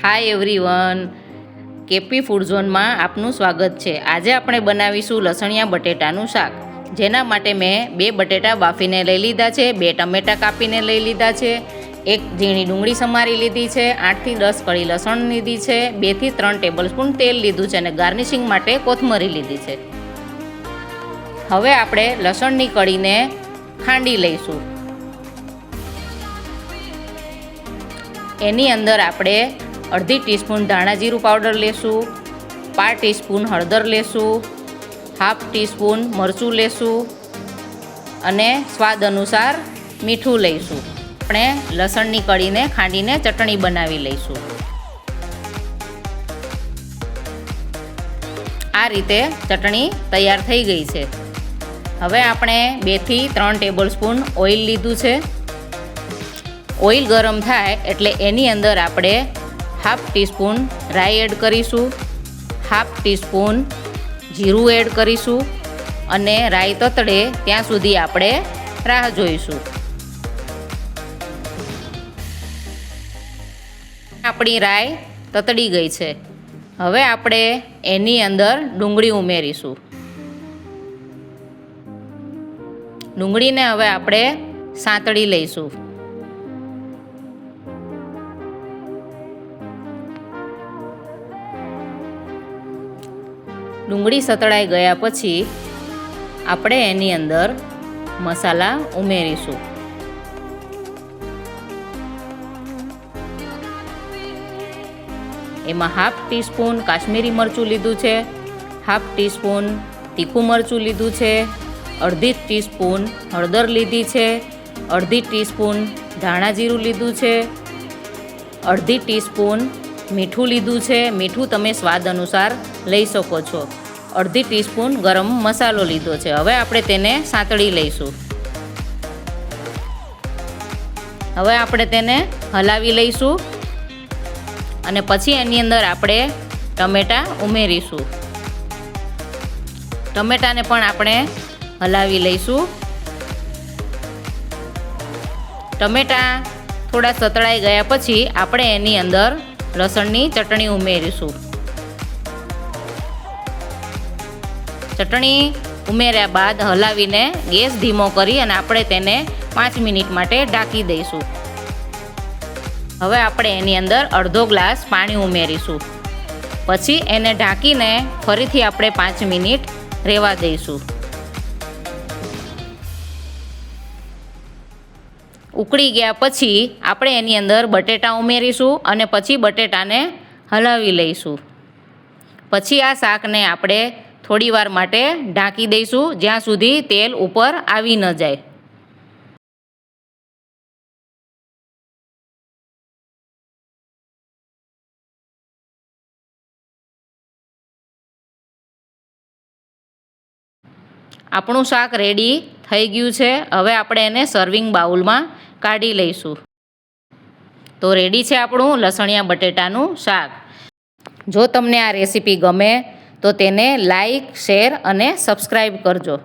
Hi everyone, KP food ઝોનમાં આપનું સ્વાગત છે। આજે આપણે બનાવીશું લસણિયા બટેટાનું શાક, જેના માટે મેં 2 બટેટા બાફીને લઈ લીધા છે, 2 ટમેટાં કાપીને લઈ લીધા છે, 1 ઝીણી ડુંગળી સમારી લીધી છે, 8 થી 10 કળી લસણ લીધી છે, 2 થી 3 ટેબલસ્પૂન તેલ લીધું છે અને ગાર્નિશિંગ માટે કોથમરી લીધી છે। હવે આપણે લસણની કળીને ખાંડી લઈશું। એની અંદર આપણે અડધી ટીસ્પૂન ધાણા જીરું પાવડર લેશું, 1/2 ટીસ્પૂન હળદર લેશું, 1/2 ટીસ્પૂન મરચું લેશું અને સ્વાદ અનુસાર મીઠું લઈશું। આપણે લસણની કળીને ખાંડીને ચટણી બનાવી લઈશું। આ રીતે ચટણી તૈયાર થઈ ગઈ છે। હવે આપણે 2 થી 3 ટેબલસ્પૂન ઓઇલ લીધું છે। ઓઇલ ગરમ થાય એટલે એની અંદર આપણે 1/2 ટીસ્પૂન રાઈ એડ કરીશું, 1/2 ટીસ્પૂન જીરું એડ કરીશું અને રાઈ તતડે ત્યાં સુધી આપણે રાહ જોઈશું। આપણી રાઈ તતડી ગઈ છે। હવે આપણે એની અંદર ડુંગળી ઉમેરીશું। ડુંગળીને હવે આપણે સાંતળી લઈશું। ડુંગળી સતળાઈ ગયા પછી આપણે એની અંદર મસાલા ઉમેરીશું। એમાં 1/2 ટીસ્પૂન કાશ્મીરી મરચું લીધું છે, 1/2 ટીસ્પૂન તીખું મરચું લીધું છે, અડધી ટીસ્પૂન હળદર લીધી છે, અડધી ટીસ્પૂન ધાણા જીરું લીધું છે, અડધી ટીસ્પૂન મીઠું લીધું છે। મીઠું તમે સ્વાદ અનુસાર લઈ શકો છો। અડધી ટીસ્પૂન ગરમ મસાલો લીધો છે। હવે આપણે તેને સાંતળી લઈશું। હવે આપણે તેને હલાવી લઈશું અને પછી એની અંદર આપણે ટમેટાં ઉમેરીશું। ટમેટાને પણ આપણે હલાવી લઈશું। ટમેટાં થોડા સતળાઈ ગયા પછી આપણે એની અંદર લસણની ચટણી ઉમેરીશું। ચટણી ઉમેર્યા બાદ હલાવીને ગેસ ધીમો કરી અને આપણે તેને 5 મિનિટ માટે ઢાંકી દઈશું। હવે આપણે એની અંદર અડધો ગ્લાસ પાણી ઉમેરીશું, પછી એને ઢાંકીને ફરીથી આપણે 5 મિનિટ રહેવા દઈશું। ઉકળી ગયા પછી આપણે એની અંદર બટેટા ઉમેરીશું અને પછી બટેટાને હલાવી લઈશું। પછી આ શાકને આપણે થોડી વાર માટે ઢાંકી દઈશું, જ્યાં સુધી તેલ ઉપર આવી ન જાય। આપણું શાક રેડી થઈ ગયું છે। હવે આપણે એને સર્વિંગ બાઉલમાં કાઢી લઈશું। તો રેડી છે આપણું લસણિયા બટેટાનું શાક। જો તમને આ રેસીપી ગમે તો તેને લાઈક, શેર અને સબસ્ક્રાઈબ કરજો।